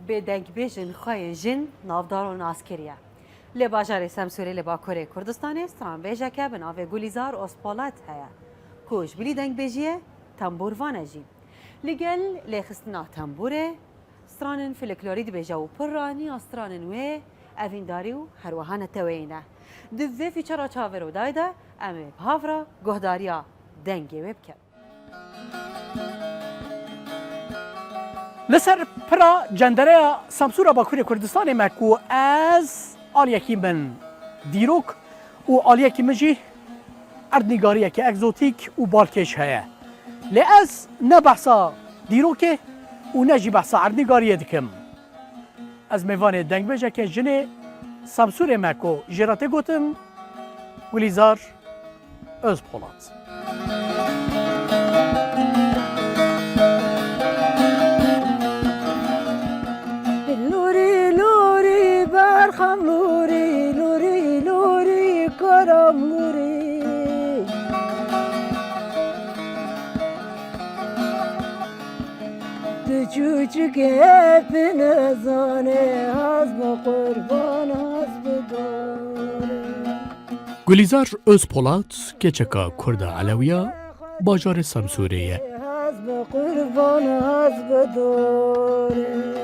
به دنگبیجن خواه جن نافدار و ناسکریه. لی باجار سمسوری لی باکوری کردستان استران بیجه که به ناو گلیزار اسپالات هیا. کوش بلی دنگبیجیه تنبور وانجی. لگل لی خستنا تنبوره استرانن فلکلورید بیجه و پرانی استرانن وی اوین داریو هر وهان توینه. دوی فیچرا چاورو دایده امی بهافرا گهداریا دنگی وی بکن. لسر پرا جندره سمسورا باکوری کردستان مکو از آلیکی من دیروک و آلیکی مجی اردنگاریه که اگزوتیک و بالکش هیا لی از نه بحثا دیروکه و نجی بحثا اردنگاریه دکم از میوان دنگ بجه که جنه سمسور مکو جراته گوتم گلیزار از پولات برخم لوری لوری لوری کرم لوری تو چوچکه پنزانه از با قربان از بداره گلیزار از پولات که چکا کرد علویا باجار سمسوریه از با قربان از بداره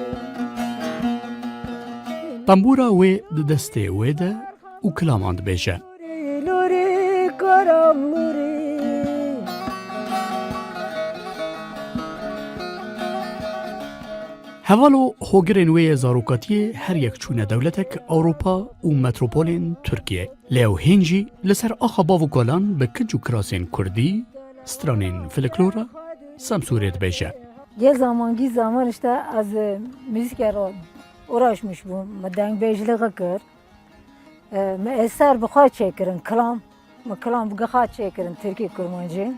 تنبورا وی دسته وی ده و کلاماند بیجه لوری کرم لوری هوالو هوگرین وی زاروکاتی هر یک چونه دولتک اوروپا و متروپولین ترکیه لیو هنجی لسر آخا باو گالان به کنج و کراسین کردی سترانین فلکلورا سمسورید بیجه یه زمان işte از müzik رو uğraşmış bu. Maden bejliği kır. Eser bıxa çekirin, klam. Klam bıxa çekirin, Türkiye kurmancı.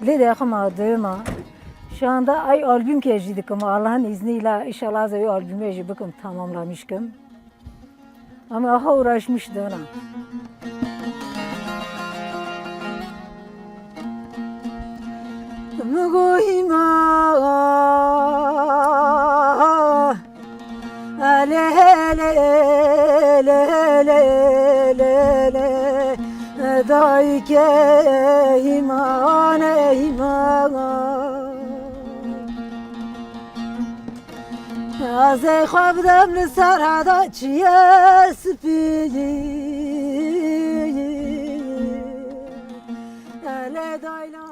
Bile de ama duyma. Şu anda ay albüm kejdidik ama Allah'ın izniyle inşallah az albüm ejibim tamamlamışım. Ama aha uğraşmıştı ona. Mügoyma le le le le le le dai ke iman iman az خوابدم لسر هدا چیه سپیدی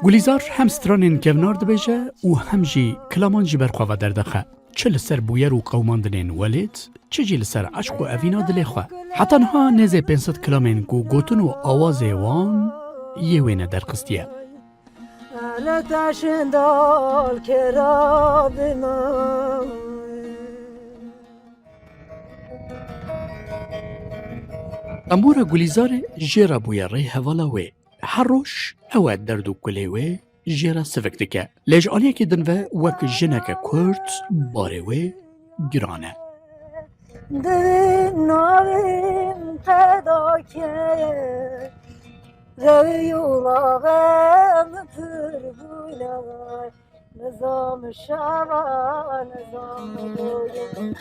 گلیزار هم سترانین کونارد بیجه و هم جی کلامان جی برخواه دردخه چه لسر بویر و قوماندنین ولید چه جی لسر عشق و اوینا دلی خواه حتی نها نزه 500 کلامین گو گوتن و آواز وان یه وینه در قستیه لتشندال کراب من تنبورا گلیزار جیرا بویر ری هوالا وی هر روش اواد دردو کلی وی جیرا سفک دکه لیج آلیه که دنوه وک جنک کرد باره وی گرانه دلم ناویم پیدا که روی اولاغم پر بولای نظام شبا نظام دویم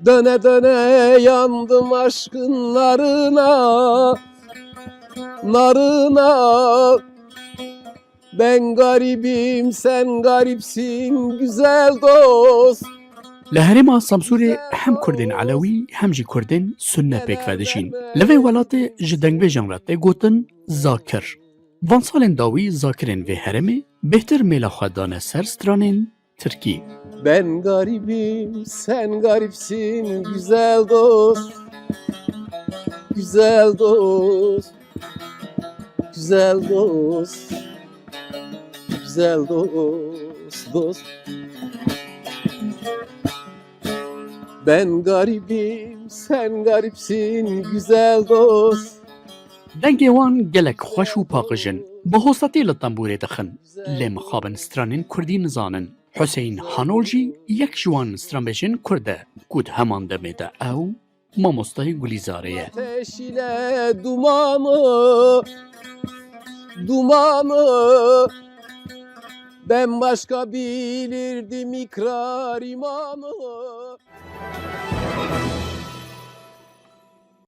Döne döne yandım aşkın narına, narına. Ben garibim, sen garipsin güzel dost. لهرما سامسوري هم كردين علوي هم جي كردين سنة بيك فادشين لفي ولاتي جدنگ بي جنراتي گوتن زاكر وان سالين داوي زاكرين في هرمي بهتر ميلا خدانة سرسترانين تركي Ben garibim, sen garipsin güzel dost. Güzel dost. Güzel dost. Güzel dost, dost. Ben garibim, sen garipsin güzel dost. دنگي وان گلک خوش و پاقجن بهوستي لطنبوري دخن لم خابن سترانين كردي نزانن حسين هانولجي يك جوان ستران بيجن كرده كود همان دميدا او mamostayı Gulizar'e ye. Ateş ile dumanı, dumanı, ben başka bilirdim ikrar imanı.